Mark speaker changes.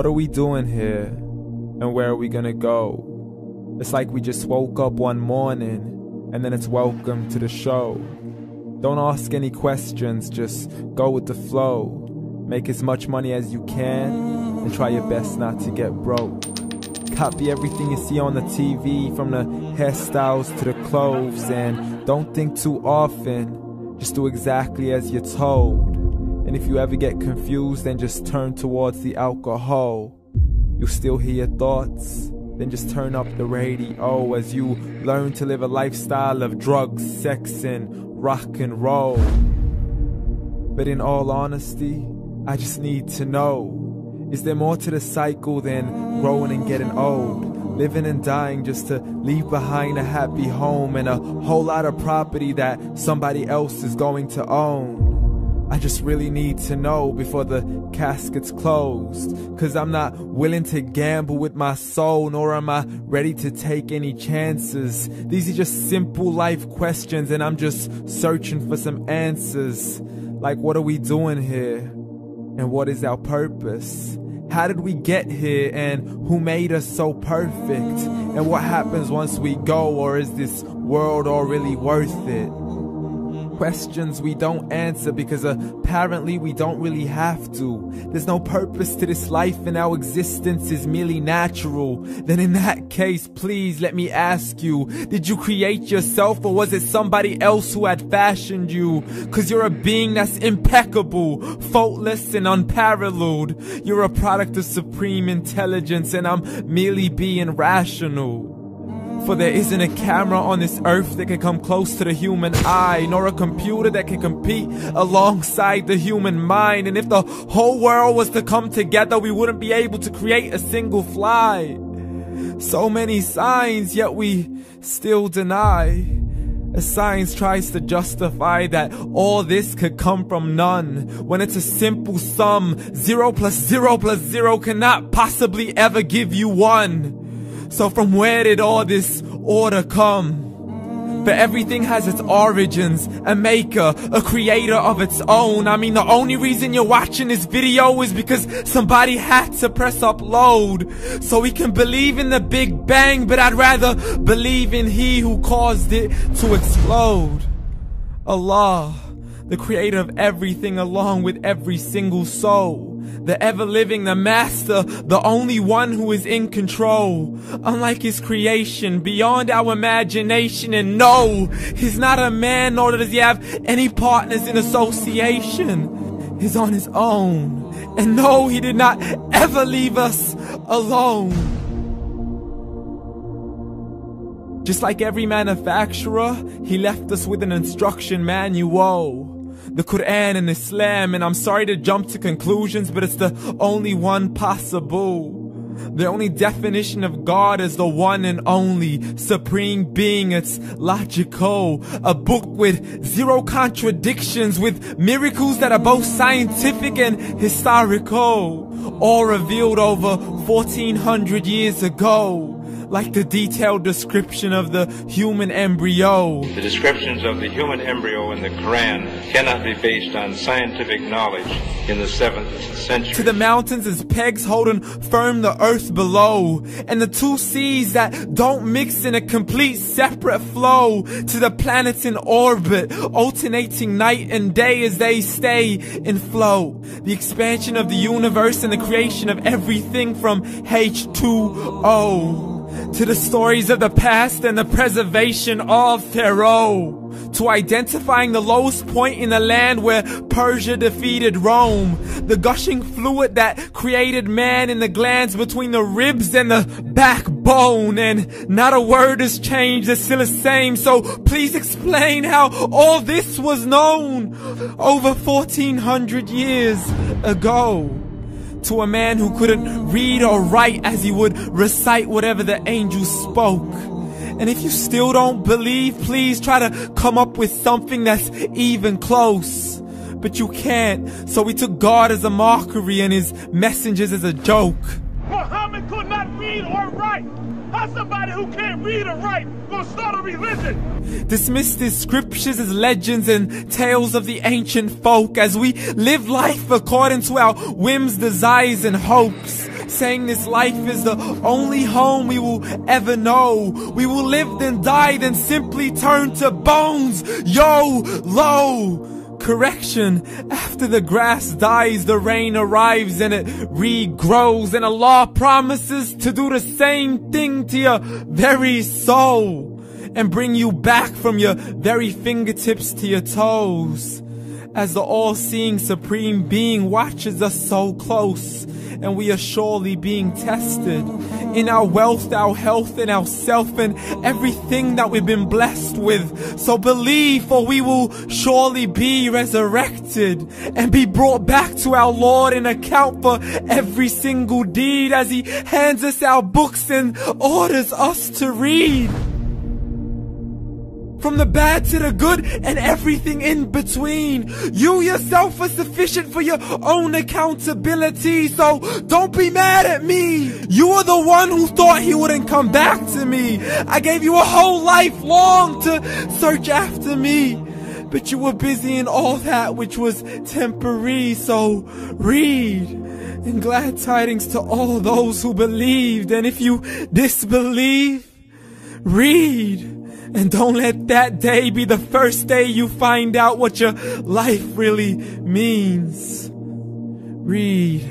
Speaker 1: What are we doing here? And where are we gonna go? It's like we just woke up one morning, and then it's welcome to the show. Don't ask any questions, just go with the flow. Make as much money as you can, and try your best not to get broke. Copy everything you see on the TV, from the hairstyles to the clothes, and don't think too often, just do exactly as you're told. And if you ever get confused, then just turn towards the alcohol. You'll still hear your thoughts, then just turn up the radio as you learn to live a lifestyle of drugs, sex, and rock and roll. But in all honesty, I just need to know, is there more to the cycle than growing and getting old? Living and dying just to leave behind a happy home and a whole lot of property that somebody else is going to own. I just really need to know before the casket's closed, 'cause I'm not willing to gamble with my soul, nor am I ready to take any chances. These are just simple life questions, and I'm just searching for some answers. Like, what are we doing here? And what is our purpose? How did we get here, and who made us so perfect? And what happens once we go, or is this world all really worth it? Questions we don't answer because apparently we don't really have to. There's no purpose to this life and our existence is merely natural. Then in that case, please let me ask you, did you create yourself, or was it somebody else who had fashioned you? 'Cause you're a being that's impeccable, faultless and unparalleled. You're a product of supreme intelligence, and I'm merely being rational. For there isn't a camera on this earth that can come close to the human eye, nor a computer that can compete alongside the human mind. And if the whole world was to come together, we wouldn't be able to create a single fly. So many signs, yet we still deny. As science tries to justify that all this could come from none, when it's a simple sum. 0 plus 0 plus 0 cannot possibly ever give you 1. So from where did all this order come? For everything has its origins, a maker, a creator of its own. I mean, the only reason you're watching this video is because somebody had to press upload. So we can believe in the Big Bang, but I'd rather believe in He who caused it to explode. Allah, the creator of everything along with every single soul. The ever-living, the master, the only one who is in control. Unlike his creation, beyond our imagination. And no, he's not a man, nor does he have any partners in association. He's on his own. And no, he did not ever leave us alone. Just like every manufacturer, he left us with an instruction manual. The Quran and Islam, and I'm sorry to jump to conclusions, but it's the only one possible. The only definition of God is the one and only supreme being. It's logical, a book with 0 contradictions, with miracles that are both scientific and historical, all revealed over 1400 years ago. Like the detailed description of the human embryo.
Speaker 2: The descriptions of the human embryo in the Quran cannot be based on scientific knowledge in the 7th century.
Speaker 1: To the mountains as pegs holding firm the earth below, and the 2 seas that don't mix in a complete separate flow. To the planets in orbit, alternating night and day as they stay in flow. The expansion of the universe and the creation of everything from H2O. To the stories of the past and the preservation of Pharaoh. To identifying the lowest point in the land where Persia defeated Rome. The gushing fluid that created man in the glands between the ribs and the backbone. And not a word has changed, it's still the same. So please explain how all this was known over 1400 years ago. To a man who couldn't read or write, as he would recite whatever the angels spoke. And if you still don't believe, please try to come up with something that's even close. But you can't, so we took God as a mockery and his messengers as a joke.
Speaker 3: Muhammad could not read or write. How's somebody who can't read or write gonna start a religion?
Speaker 1: Dismiss these scriptures as legends and tales of the ancient folk, as we live life according to our whims, desires, and hopes. saying this life is the only home we will ever know. We will live then die, then simply turn to bones. YOLO! Correction, after the grass dies, the rain arrives and it regrows, and Allah promises to do the same thing to your very soul and bring you back from your very fingertips to your toes, as the all-seeing supreme being watches us so close, and we are surely being tested in our wealth, our health, and our self, and everything that we've been blessed with. So believe, for we will surely be resurrected and be brought back to our Lord and account for every single deed, as He hands us our books and orders us to read. From the bad to the good and everything in between. You yourself are sufficient for your own accountability, so don't be mad at me. You are the one who thought He wouldn't come back to me. I gave you a whole life long to search after me, but you were busy in all that which was temporary. So read, and glad tidings to all those who believed. And if you disbelieve, read. And don't let that day be the first day you find out what your life really means. Read.